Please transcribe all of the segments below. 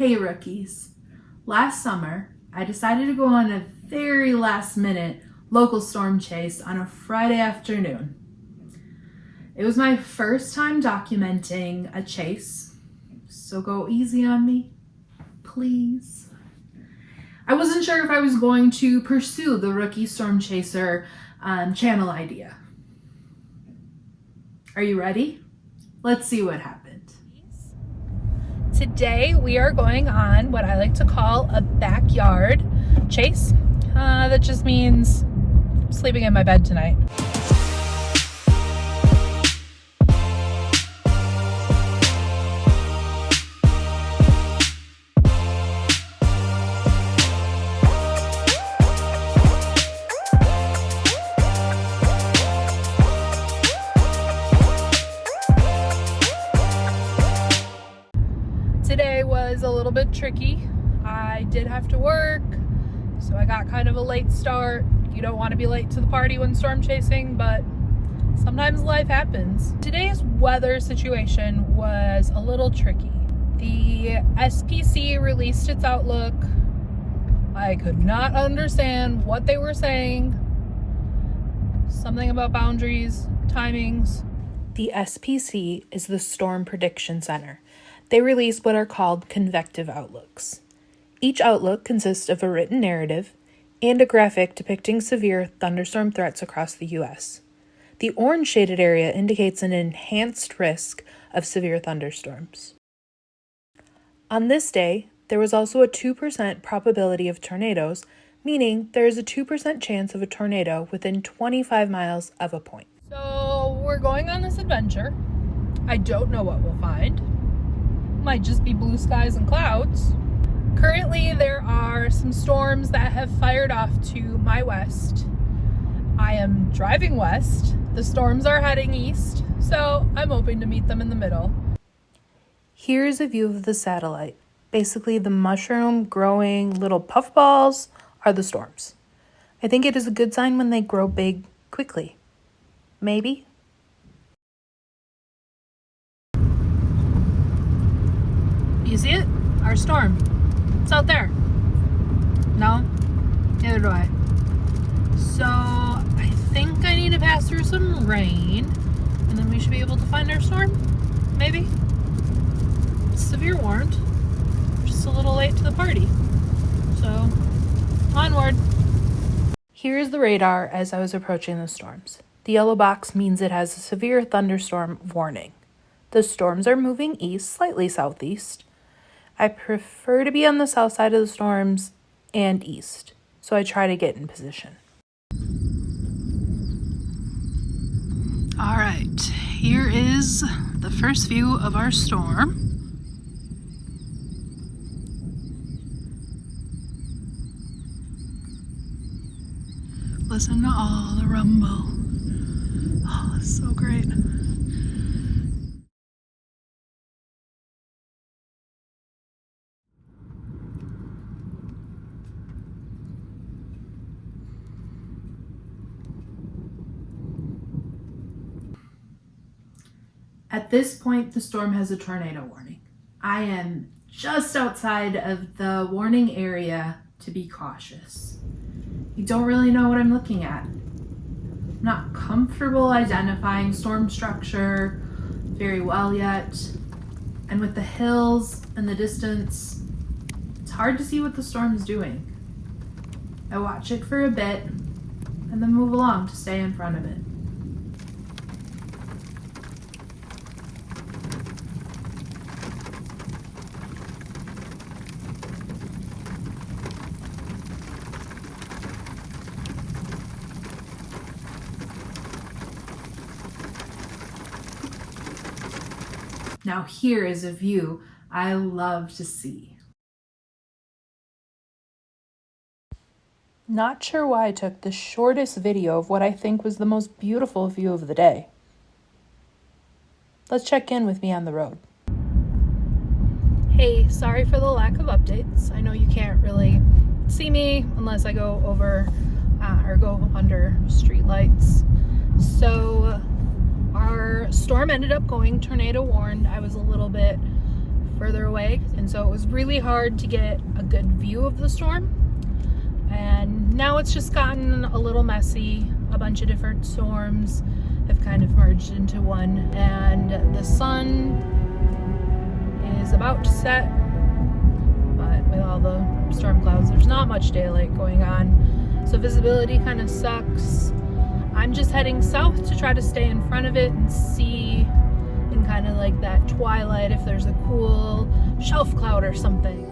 Hey rookies, last summer I decided to go on a very last minute local storm chase on a Friday afternoon. It was my first time documenting a chase, so go easy on me, please. I wasn't sure if I was going to pursue the Rookie Storm Chaser channel idea. Are you ready? Let's see what happened. Today we are going on what I like to call a backyard chase. That just means sleeping in my bed tonight. Today was a little bit tricky. I did have to work, so I got kind of a late start. You don't want to be late to the party when storm chasing, but sometimes life happens. Today's weather situation was a little tricky. The SPC released its outlook. I could not understand what they were saying. Something about boundaries, timings. The SPC is the Storm Prediction Center. They release what are called convective outlooks. Each outlook consists of a written narrative and a graphic depicting severe thunderstorm threats across the U.S. The orange shaded area indicates an enhanced risk of severe thunderstorms. On this day, there was also a 2% probability of tornadoes, meaning there is a 2% chance of a tornado within 25 miles of a point. So we're going on this adventure. I don't know what we'll find. Might just be blue skies and clouds. Currently, there are some storms that have fired off to my west. I am driving west. The storms are heading east, so I'm hoping to meet them in the middle. Here's a view of the satellite. Basically, the mushroom growing little puffballs are the storms. I think it is a good sign when they grow big quickly. Maybe? You see it? Our storm. It's out there. No? Neither do I. So, I think I need to pass through some rain, and then we should be able to find our storm. Maybe? It's severe warned. Just a little late to the party. So, onward. Here's the radar as I was approaching the storms. The yellow box means it has a severe thunderstorm warning. The storms are moving east, slightly southeast. I prefer to be on the south side of the storms and east, so I try to get in position. All right, here is the first view of our storm. Listen to all the rumble. Oh, it's so great. At this point, the storm has a tornado warning. I am just outside of the warning area to be cautious. I don't really know what I'm looking at. I'm not comfortable identifying storm structure very well yet. And with the hills and the distance, it's hard to see what the storm's doing. I watch it for a bit and then move along to stay in front of it. Now here is a view I love to see. Not sure why I took the shortest video of what I think was the most beautiful view of the day. Let's check in with me on the road. Hey, sorry for the lack of updates. I know you can't really see me unless I go over or go under street lights. So our storm ended up going tornado warned. I was a little bit further away, and so it was really hard to get a good view of the storm. And now it's just gotten a little messy. A bunch of different storms have kind of merged into one, and the sun is about to set, but with all the storm clouds, there's not much daylight going on, so visibility kind of sucks. I'm just heading south to try to stay in front of it and see in kind of like that twilight if there's a cool shelf cloud or something.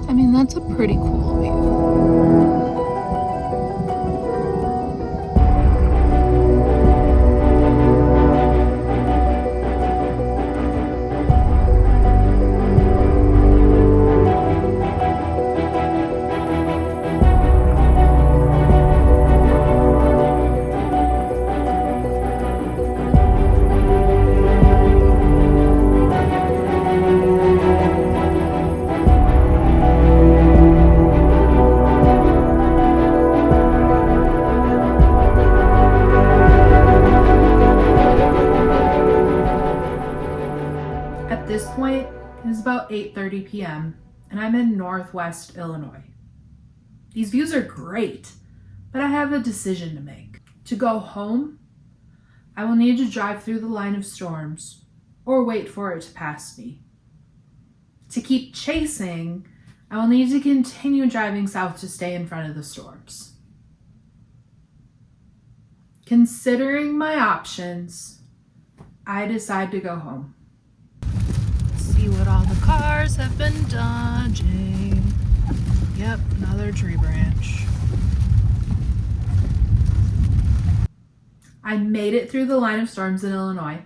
I mean, that's a pretty cool view. At this point, it is about 8:30 p.m. and I'm in Northwest Illinois. These views are great, but I have a decision to make. To go home, I will need to drive through the line of storms or wait for it to pass me. To keep chasing, I will need to continue driving south to stay in front of the storms. Considering my options, I decide to go home. See what all the cars have been dodging. Yep, another tree branch. I made it through the line of storms in Illinois.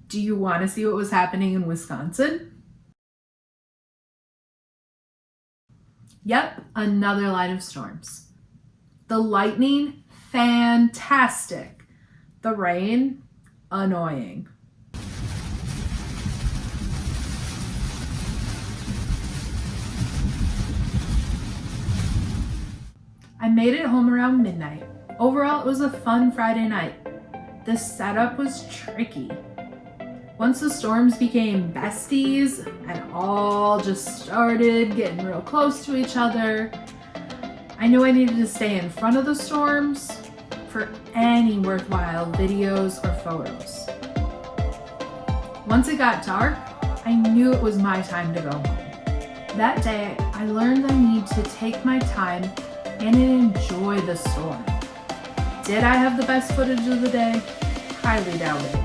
Do you want to see what was happening in Wisconsin? Yep, another line of storms. The lightning, fantastic. The rain, annoying. I made it home around midnight. Overall, it was a fun Friday night. The setup was tricky. Once the storms became besties and all just started getting real close to each other, I knew I needed to stay in front of the storms for any worthwhile videos or photos. Once it got dark, I knew it was my time to go home. That day, I learned I need to take my time and enjoy the storm. Did I have the best footage of the day? Highly doubt it.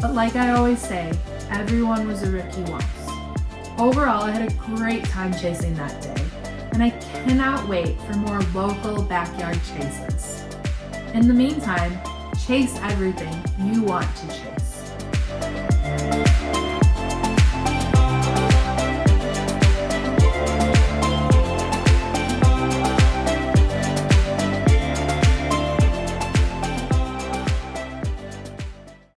But like I always say, everyone was a rookie once. Overall, I had a great time chasing that day, and I cannot wait for more local backyard chases. In the meantime, chase everything you want to chase.